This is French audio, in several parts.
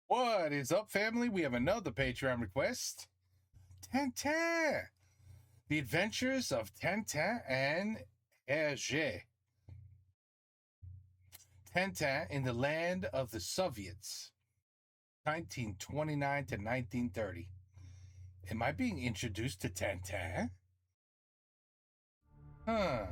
What is up, family? We have another Patreon request. Tintin! The Adventures of Tintin and Hergé. Tintin in the Land of the Soviets, 1929 to 1930. Am I being introduced to Tintin? Huh.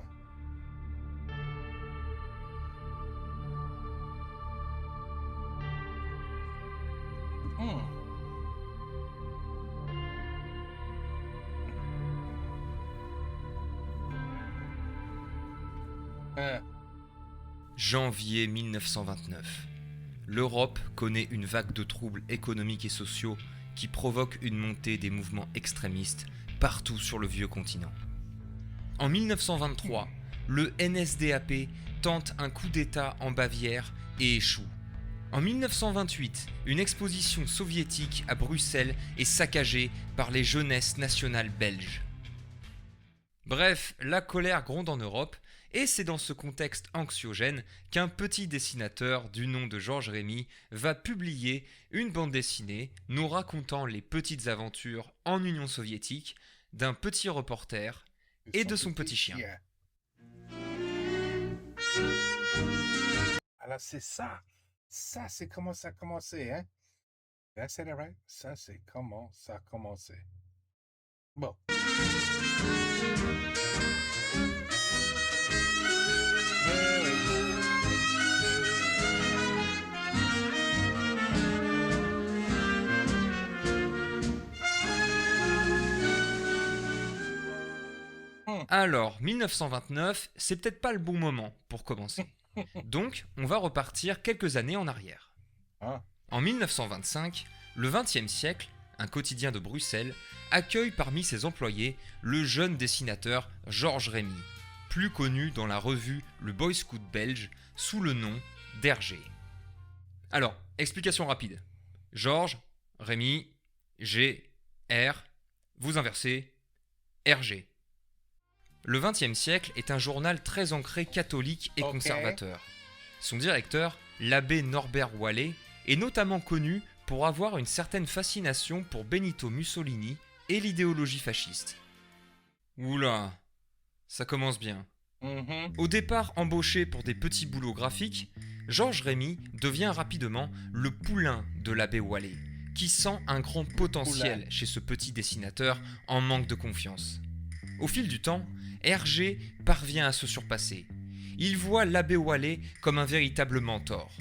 Janvier 1929. L'Europe connaît une vague de troubles économiques et sociaux qui provoque une montée des mouvements extrémistes partout sur le vieux continent. En 1923, le NSDAP tente un coup d'État en Bavière et échoue. En 1928, une exposition soviétique à Bruxelles est saccagée par les jeunesses nationales belges. Bref, la colère gronde en Europe, et c'est dans ce contexte anxiogène qu'un petit dessinateur du nom de Georges Rémy va publier une bande dessinée nous racontant les petites aventures en Union soviétique d'un petit reporter et de son petit chien. Alors c'est ça. Ça, c'est comment ça a commencé, hein? Did I say that right? Ça, c'est comment ça a commencé. Bon. Alors, 1929, c'est peut-être pas le bon moment pour commencer. Donc, on va repartir quelques années en arrière. En 1925, le XXe siècle, un quotidien de Bruxelles, accueille parmi ses employés le jeune dessinateur Georges Rémy, plus connu dans la revue Le Boy Scout belge sous le nom d'Hergé. Alors, explication rapide. Georges, Rémy, G, R, vous inversez, Hergé. Le XXe siècle est un journal très ancré catholique et conservateur. Son directeur, l'abbé Norbert Wallet, est notamment connu pour avoir une certaine fascination pour Benito Mussolini et l'idéologie fasciste. Oula, ça commence bien. Au départ embauché pour des petits boulots graphiques, Georges Rémy devient rapidement le poulain de l'abbé Wallet, qui sent un grand potentiel chez ce petit dessinateur en manque de confiance. Au fil du temps, Hergé parvient à se surpasser. Il voit l'abbé Wallet comme un véritable mentor.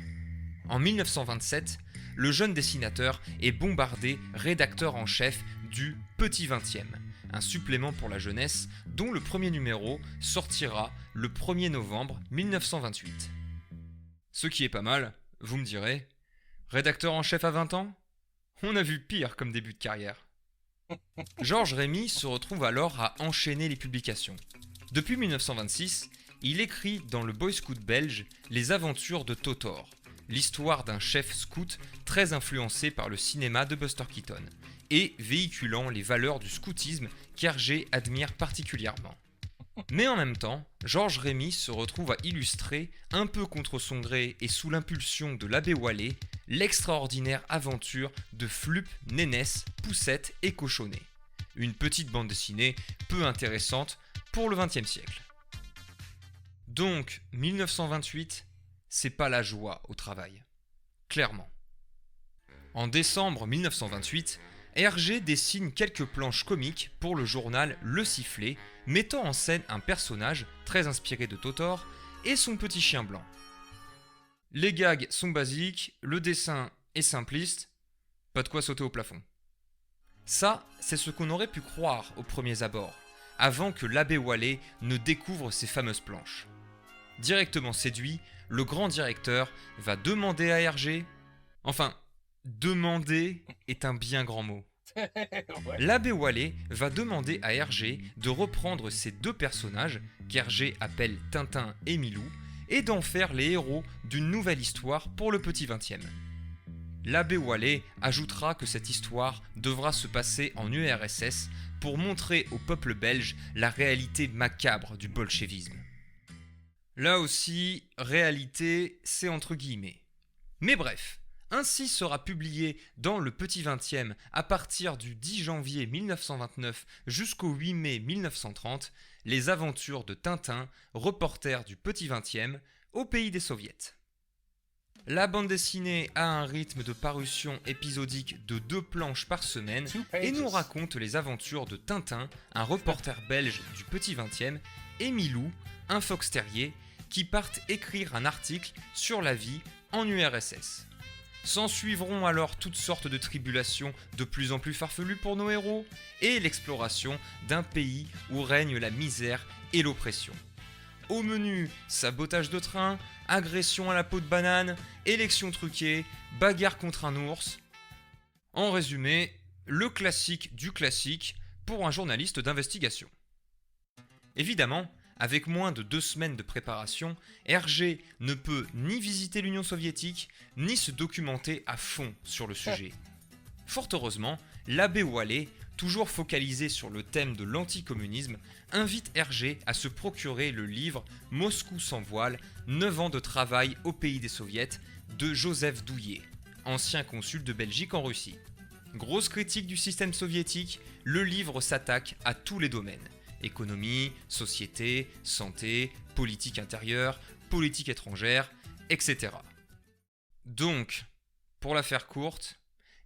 En 1927, le jeune dessinateur est bombardé rédacteur en chef du Petit 20e, un supplément pour la jeunesse dont le premier numéro sortira le 1er novembre 1928. Ce qui est pas mal, vous me direz. Rédacteur en chef à 20 ans ? On a vu pire comme début de carrière. Georges Rémy se retrouve alors à enchaîner les publications. Depuis 1926, il écrit dans le Boy Scout belge Les aventures de Totor, l'histoire d'un chef scout très influencé par le cinéma de Buster Keaton, et véhiculant les valeurs du scoutisme qu'Hergé admire particulièrement. Mais en même temps, Georges Rémy se retrouve à illustrer, un peu contre son gré et sous l'impulsion de l'abbé Wallet, l'extraordinaire aventure de Flup, Nénesse, Poussette et Cochonnet. Une petite bande dessinée peu intéressante pour le XXe siècle. Donc, 1928, c'est pas la joie au travail. Clairement. En décembre 1928, Hergé dessine quelques planches comiques pour le journal Le Sifflet, mettant en scène un personnage très inspiré de Totor et son petit chien blanc. Les gags sont basiques, le dessin est simpliste, pas de quoi sauter au plafond. Ça, c'est ce qu'on aurait pu croire aux premiers abords, avant que l'abbé Wallet ne découvre ces fameuses planches. Directement séduit, le grand directeur va demander à Hergé... Enfin, demander est un bien grand mot. L'abbé Wallet va demander à Hergé de reprendre ces deux personnages, qu'Hergé appelle Tintin et Milou, et d'en faire les héros d'une nouvelle histoire pour le petit 20e. L'abbé Wallet ajoutera que cette histoire devra se passer en URSS pour montrer au peuple belge la réalité macabre du bolchevisme. Là aussi, réalité, c'est entre guillemets. Mais bref, Ainsi sera publié dans le Petit 20e à partir du 10 janvier 1929 jusqu'au 8 mai 1930 les aventures de Tintin, reporter du Petit 20e, au pays des soviets. La bande dessinée a un rythme de parution épisodique de 2 planches par semaine et nous raconte les aventures de Tintin, un reporter belge du Petit 20e, et Milou, un fox terrier, qui partent écrire un article sur la vie en URSS. S'en suivront alors toutes sortes de tribulations de plus en plus farfelues pour nos héros et l'exploration d'un pays où règne la misère et l'oppression. Au menu, sabotage de train, agression à la peau de banane, élection truquée, bagarre contre un ours. En résumé, le classique du classique pour un journaliste d'investigation. Évidemment, avec moins de 2 semaines de préparation, Hergé ne peut ni visiter l'Union soviétique, ni se documenter à fond sur le sujet. Fort heureusement, l'abbé Wallet, toujours focalisé sur le thème de l'anticommunisme, invite Hergé à se procurer le livre Moscou sans voile, 9 ans de travail au pays des soviets de Joseph Douillet, ancien consul de Belgique en Russie. Grosse critique du système soviétique, le livre s'attaque à tous les domaines. Économie, société, santé, politique intérieure, politique étrangère, etc. Donc, pour la faire courte,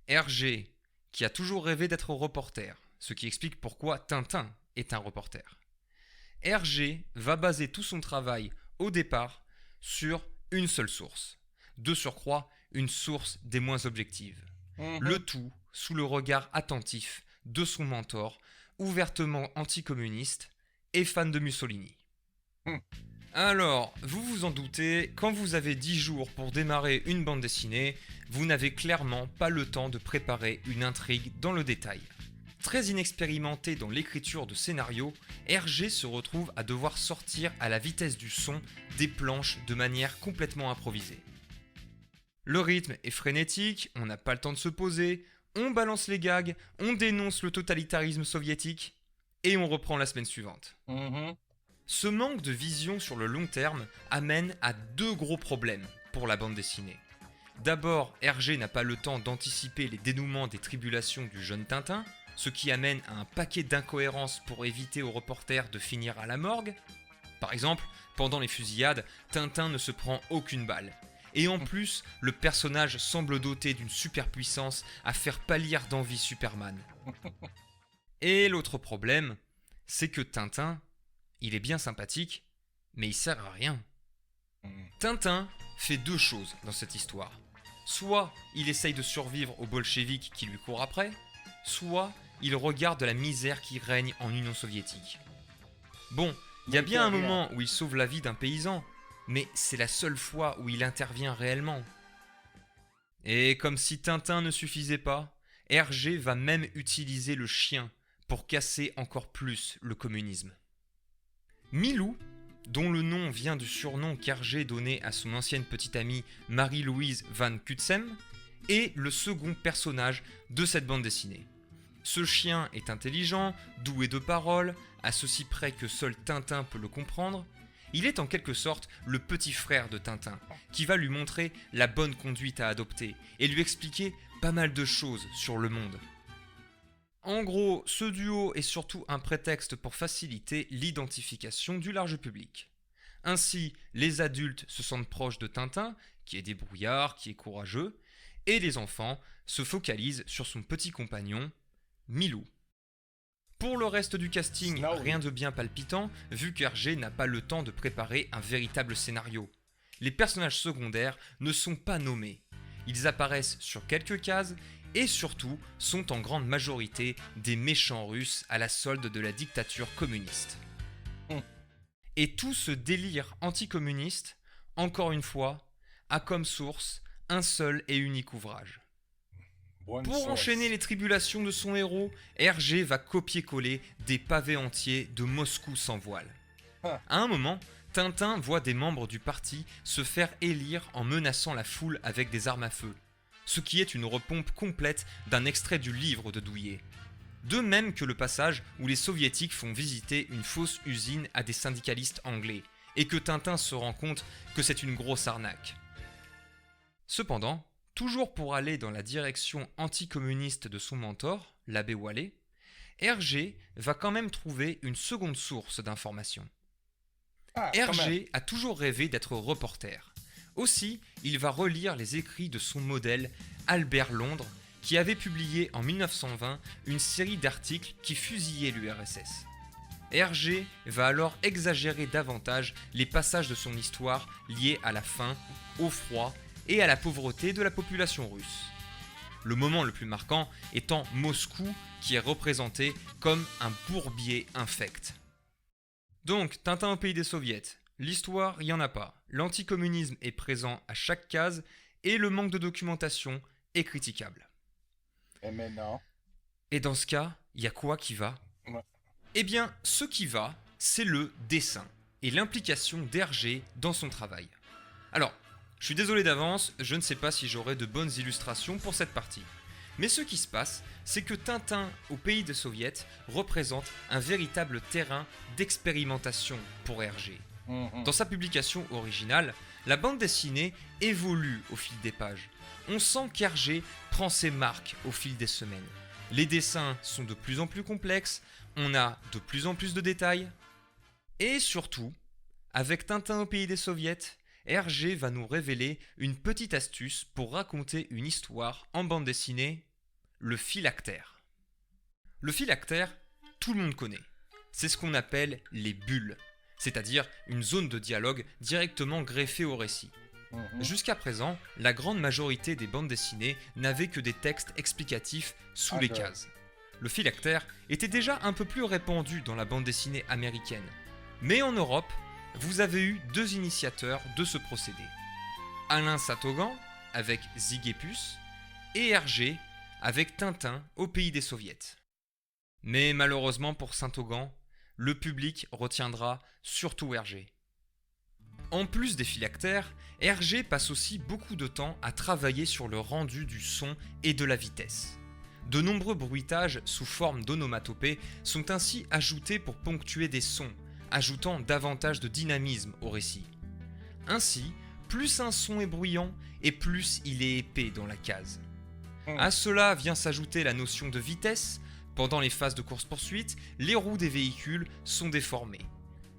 Hergé, qui a toujours rêvé d'être reporter, ce qui explique pourquoi Tintin est un reporter. Hergé va baser tout son travail, au départ, sur une seule source. De surcroît, une source des moins objectives. Le tout sous le regard attentif de son mentor, ouvertement anticommuniste et fan de Mussolini. Alors, vous vous en doutez, quand vous avez 10 jours pour démarrer une bande dessinée, vous n'avez clairement pas le temps de préparer une intrigue dans le détail. Très inexpérimenté dans l'écriture de scénarios, Hergé se retrouve à devoir sortir à la vitesse du son des planches de manière complètement improvisée. Le rythme est frénétique, on n'a pas le temps de se poser, on balance les gags, on dénonce le totalitarisme soviétique, et on reprend la semaine suivante. Ce manque de vision sur le long terme amène à 2 gros problèmes pour la bande dessinée. D'abord, Hergé n'a pas le temps d'anticiper les dénouements des tribulations du jeune Tintin, ce qui amène à un paquet d'incohérences pour éviter aux reporters de finir à la morgue. Par exemple, pendant les fusillades, Tintin ne se prend aucune balle. Et en plus, le personnage semble doté d'une superpuissance à faire pâlir d'envie Superman. Et l'autre problème, c'est que Tintin, il est bien sympathique, mais il sert à rien. Tintin fait 2 choses dans cette histoire. Soit il essaye de survivre aux bolcheviks qui lui courent après, soit il regarde la misère qui règne en Union soviétique. Bon, il y a bien un moment où il sauve la vie d'un paysan, mais c'est la seule fois où il intervient réellement. Et comme si Tintin ne suffisait pas, Hergé va même utiliser le chien pour casser encore plus le communisme. Milou, dont le nom vient du surnom qu'Hergé donnait à son ancienne petite amie Marie-Louise Van Cutsem, est le second personnage de cette bande dessinée. Ce chien est intelligent, doué de paroles, à ceci près que seul Tintin peut le comprendre. Il est en quelque sorte le petit frère de Tintin, qui va lui montrer la bonne conduite à adopter et lui expliquer pas mal de choses sur le monde. En gros, ce duo est surtout un prétexte pour faciliter l'identification du large public. Ainsi, les adultes se sentent proches de Tintin, qui est débrouillard, qui est courageux, et les enfants se focalisent sur son petit compagnon, Milou. Pour le reste du casting, rien de bien palpitant, vu qu'Hergé n'a pas le temps de préparer un véritable scénario. Les personnages secondaires ne sont pas nommés. Ils apparaissent sur quelques cases et surtout sont en grande majorité des méchants russes à la solde de la dictature communiste. Et tout ce délire anticommuniste, encore une fois, a comme source un seul et unique ouvrage. Pour enchaîner les tribulations de son héros, Hergé va copier-coller des pavés entiers de Moscou sans voile. À un moment, Tintin voit des membres du parti se faire élire en menaçant la foule avec des armes à feu, ce qui est une repompe complète d'un extrait du livre de Douillet. De même que le passage où les soviétiques font visiter une fausse usine à des syndicalistes anglais, et que Tintin se rend compte que c'est une grosse arnaque. Cependant, toujours pour aller dans la direction anticommuniste de son mentor, l'abbé Wallet, Hergé va quand même trouver une seconde source d'information. Hergé a toujours rêvé d'être reporter. Aussi, il va relire les écrits de son modèle, Albert Londres, qui avait publié en 1920 une série d'articles qui fusillaient l'URSS. Hergé va alors exagérer davantage les passages de son histoire liés à la faim, au froid et à la pauvreté de la population russe. Le moment le plus marquant étant Moscou, qui est représenté comme un bourbier infect. Donc, Tintin au pays des soviets, l'histoire, il n'y en a pas. L'anticommunisme est présent à chaque case et le manque de documentation est critiquable. Et maintenant ? Et dans ce cas, il y a quoi qui va ? Eh bien, ce qui va, c'est le dessin et l'implication d'Hergé dans son travail. Alors, je suis désolé d'avance, je ne sais pas si j'aurai de bonnes illustrations pour cette partie. Mais ce qui se passe, c'est que Tintin au pays des soviets représente un véritable terrain d'expérimentation pour Hergé. Dans sa publication originale, la bande dessinée évolue au fil des pages. On sent qu'Hergé prend ses marques au fil des semaines. Les dessins sont de plus en plus complexes, on a de plus en plus de détails. Et surtout, avec Tintin au pays des soviets, Hergé va nous révéler une petite astuce pour raconter une histoire en bande dessinée, le phylactère. Le phylactère, tout le monde connaît. C'est ce qu'on appelle les bulles, c'est-à-dire une zone de dialogue directement greffée au récit. Jusqu'à présent, la grande majorité des bandes dessinées n'avaient que des textes explicatifs sous les cases. Le phylactère était déjà un peu plus répandu dans la bande dessinée américaine. Mais en Europe, vous avez eu deux initiateurs de ce procédé. Alain Satogan avec Zygépus et Hergé avec Tintin au pays des soviets. Mais malheureusement pour Satogan, le public retiendra surtout Hergé. En plus des phylactères, Hergé passe aussi beaucoup de temps à travailler sur le rendu du son et de la vitesse. De nombreux bruitages sous forme d'onomatopées sont ainsi ajoutés pour ponctuer des sons, ajoutant davantage de dynamisme au récit. Ainsi, plus un son est bruyant et plus il est épais dans la case. À cela vient s'ajouter la notion de vitesse. Pendant les phases de course-poursuite, les roues des véhicules sont déformées.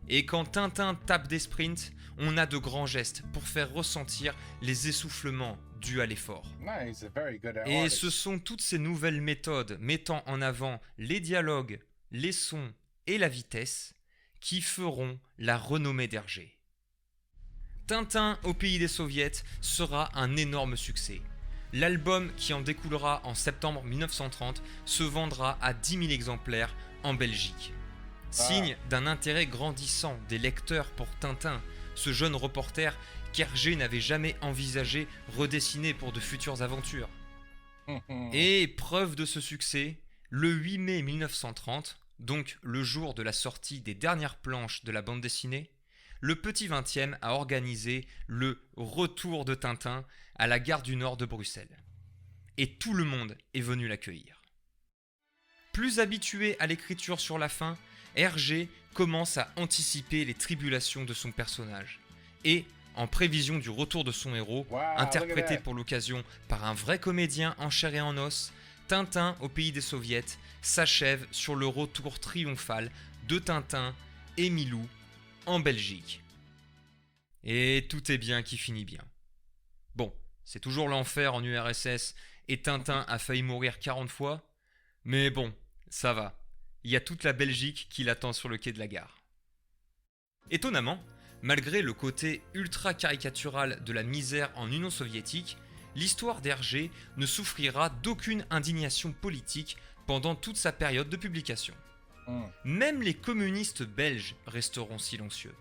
Et quand Tintin tape des sprints, on a de grands gestes pour faire ressentir les essoufflements dus à l'effort. Et ce sont toutes ces nouvelles méthodes mettant en avant les dialogues, les sons et la vitesse qui feront la renommée d'Hergé. Tintin au pays des soviets sera un énorme succès. L'album qui en découlera en septembre 1930 se vendra à 10 000 exemplaires en Belgique. Signe d'un intérêt grandissant des lecteurs pour Tintin, ce jeune reporter qu'Hergé n'avait jamais envisagé redessiner pour de futures aventures. Et preuve de ce succès, le 8 mai 1930, donc le jour de la sortie des dernières planches de la bande dessinée, le Petit 20e a organisé le retour de Tintin à la gare du Nord de Bruxelles. Et tout le monde est venu l'accueillir. Plus habitué à l'écriture sur la fin, Hergé commence à anticiper les tribulations de son personnage. Et, en prévision du retour de son héros, interprété pour l'occasion par un vrai comédien en chair et en os, Tintin au pays des soviets s'achève sur le retour triomphal de Tintin et Milou en Belgique. Et tout est bien qui finit bien. Bon, c'est toujours l'enfer en URSS et Tintin a failli mourir 40 fois, mais bon, ça va. Il y a toute la Belgique qui l'attend sur le quai de la gare. Étonnamment, malgré le côté ultra caricatural de la misère en Union soviétique, l'histoire d'Hergé ne souffrira d'aucune indignation politique pendant toute sa période de publication. Même les communistes belges resteront silencieux.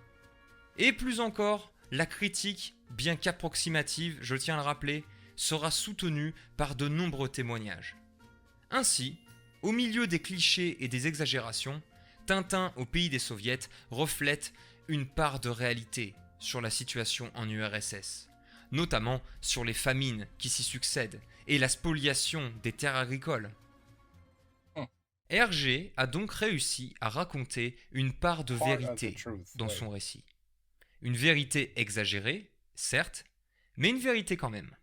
Et plus encore, la critique, bien qu'approximative, je tiens à le rappeler, sera soutenue par de nombreux témoignages. Ainsi, au milieu des clichés et des exagérations, Tintin au pays des soviets reflète une part de réalité sur la situation en URSS, notamment sur les famines qui s'y succèdent et la spoliation des terres agricoles. Hergé a donc réussi à raconter une part de vérité dans son récit. Une vérité exagérée, certes, mais une vérité quand même.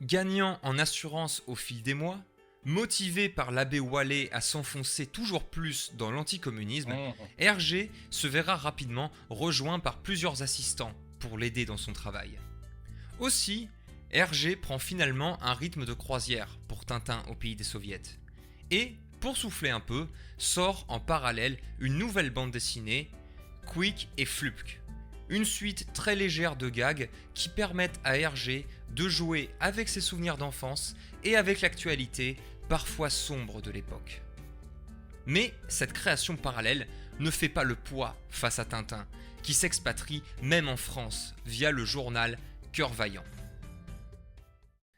Gagnant en assurance au fil des mois, motivé par l'abbé Wallet à s'enfoncer toujours plus dans l'anticommunisme, Hergé se verra rapidement rejoint par plusieurs assistants pour l'aider dans son travail. Aussi, Hergé prend finalement un rythme de croisière pour Tintin au pays des soviets. Et, pour souffler un peu, sort en parallèle une nouvelle bande dessinée, Quick et Flupk. Une suite très légère de gags qui permettent à Hergé de jouer avec ses souvenirs d'enfance et avec l'actualité parfois sombre de l'époque. Mais cette création parallèle ne fait pas le poids face à Tintin, qui s'expatrie même en France via le journal Cœur Vaillant.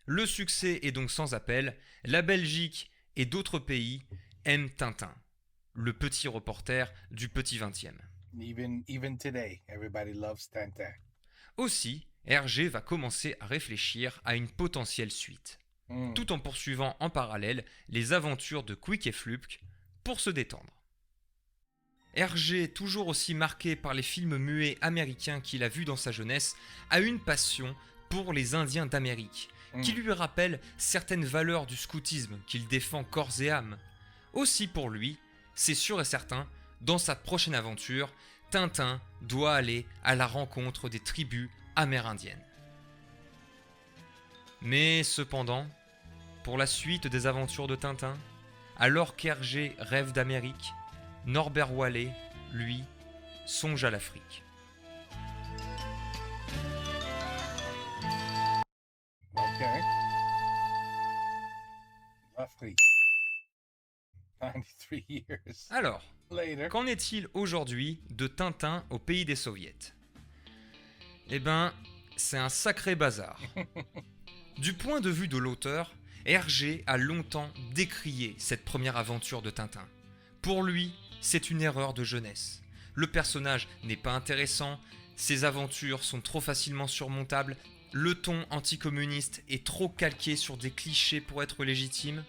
Le succès est donc sans appel, la Belgique et d'autres pays aiment Tintin, le petit reporter du petit 20e. Even today, everybody loves Tintin. Aussi, Hergé va commencer à réfléchir à une potentielle suite, tout en poursuivant en parallèle les aventures de Quick et Flupk pour se détendre. Hergé, toujours aussi marqué par les films muets américains qu'il a vus dans sa jeunesse, a une passion pour les Indiens d'Amérique, qui lui rappelle certaines valeurs du scoutisme qu'il défend corps et âme. Aussi pour lui, c'est sûr et certain, dans sa prochaine aventure, Tintin doit aller à la rencontre des tribus amérindiennes. Mais cependant, pour la suite des aventures de Tintin, alors qu'Hergé rêve d'Amérique, Norbert Wallet, lui, songe à l'Afrique. Ok. L'Afrique. 93 years. Alors, Later. qu'en est-il aujourd'hui de Tintin au pays des soviets ? Eh ben, c'est un sacré bazar. Du point de vue de l'auteur, Hergé a longtemps décrié cette première aventure de Tintin. Pour lui, c'est une erreur de jeunesse. Le personnage n'est pas intéressant, ses aventures sont trop facilement surmontables, le ton anticommuniste est trop calqué sur des clichés pour être légitime.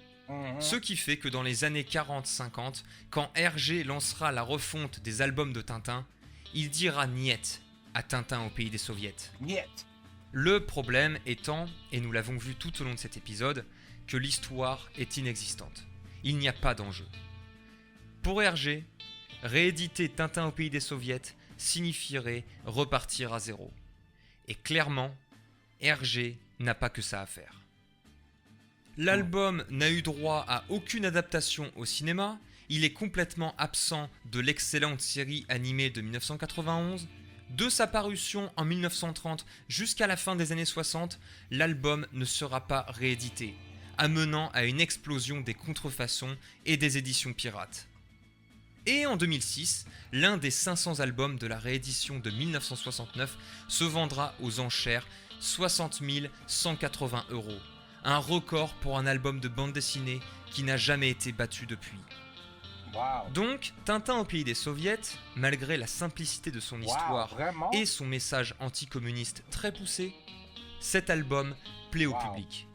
Ce qui fait que dans les années 40-50, quand Hergé lancera la refonte des albums de Tintin, il dira niet à Tintin au pays des soviets. Niet. Le problème étant, et nous l'avons vu tout au long de cet épisode, que l'histoire est inexistante. Il n'y a pas d'enjeu. Pour Hergé, rééditer Tintin au pays des soviets signifierait repartir à zéro. Et clairement, Hergé n'a pas que ça à faire. L'album n'a eu droit à aucune adaptation au cinéma, il est complètement absent de l'excellente série animée de 1991. De sa parution en 1930 jusqu'à la fin des années 60, l'album ne sera pas réédité, amenant à une explosion des contrefaçons et des éditions pirates. Et en 2006, l'un des 500 albums de la réédition de 1969 se vendra aux enchères 60 180 €. Un record pour un album de bande dessinée qui n'a jamais été battu depuis. Wow. Donc, Tintin au pays des soviets, malgré la simplicité de son histoire vraiment? et son message anticommuniste très poussé, cet album plaît au public.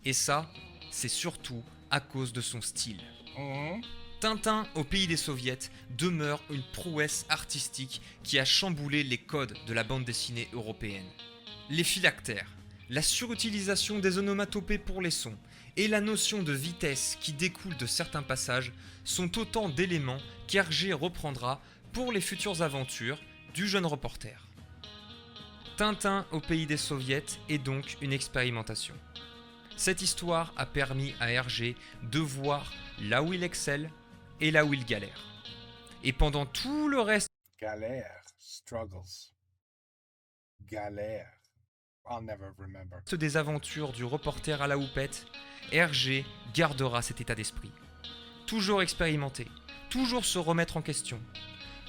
Et ça, c'est surtout à cause de son style. Tintin au pays des soviets demeure une prouesse artistique qui a chamboulé les codes de la bande dessinée européenne. Les phylactères, la surutilisation des onomatopées pour les sons et la notion de vitesse qui découle de certains passages sont autant d'éléments qu'Hergé reprendra pour les futures aventures du jeune reporter. Tintin au pays des soviets est donc une expérimentation. Cette histoire a permis à Hergé de voir là où il excelle et là où il galère. Et pendant tout le reste... Galère, struggles. Galère. I'll never remember. Des aventures du reporter à la houppette, Hergé gardera cet état d'esprit. Toujours expérimenter, toujours se remettre en question,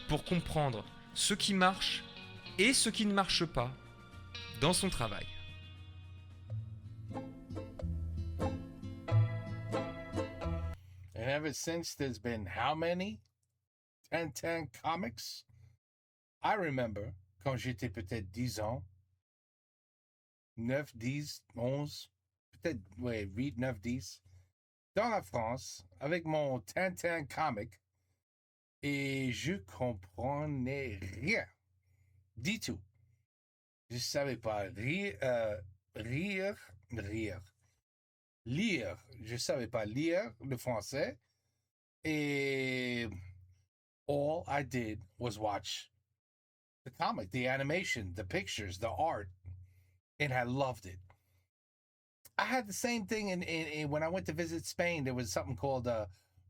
pour comprendre ce qui marche et ce qui ne marche pas dans son travail. And ever since there's been how many Tintin comics? I remember quand j'étais peut-être 10 ans, 9, 10, 11, peut-être, ouais, 8, 9, 10, dans la France, avec mon Tintin comic, et je comprenais rien du tout. Je savais pas rire rire. Lire, je savais pas lire le français. Et all I did was watch the comic, the animation, the pictures, the art, and I loved it. I had the same thing in when I went to visit Spain. There was something called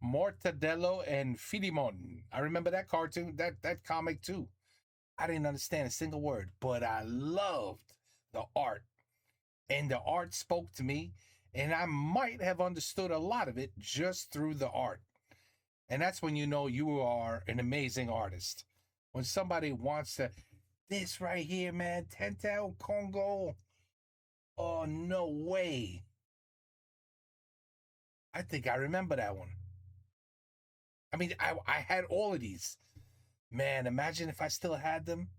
Mortadelo and Filimon. I remember that cartoon, that comic too. I didn't understand a single word, but I loved the art. And the art spoke to me, and I might have understood a lot of it just through the art. And that's when you know you are an amazing artist. When somebody wants to, this right here, man, Tintin Congo. Oh, no way. I think I remember that one. I mean, I had all of these. Man, imagine if I still had them.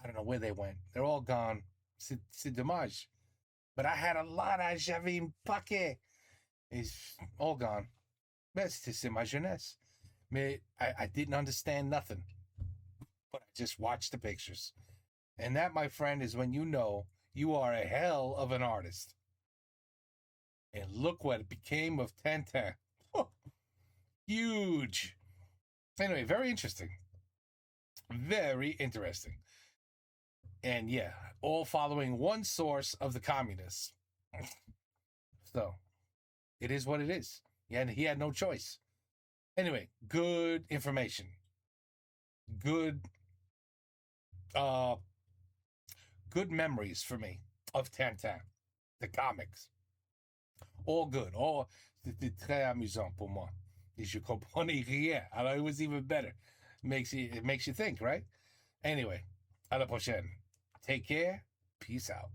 I don't know where they went. They're all gone. C'est dommage. But I had a lot. J'avais un paquet. It's all gone. C'est ma jeunesse. Mais I didn't understand nothing. But I just watched the pictures. And that, my friend, is when you know you are a hell of an artist. And look what it became of Tintin. Oh, huge. Anyway, very interesting. Very interesting. And yeah, all following one source of the communists. So, it is what it is. He had no choice. Anyway, good information. Good memories for me of Tintin, the comics. All good. All, c'était très amusant pour moi. Et je comprenais rien. Alors, it was even better. It makes you think, right? Anyway, à la prochaine. Take care. Peace out.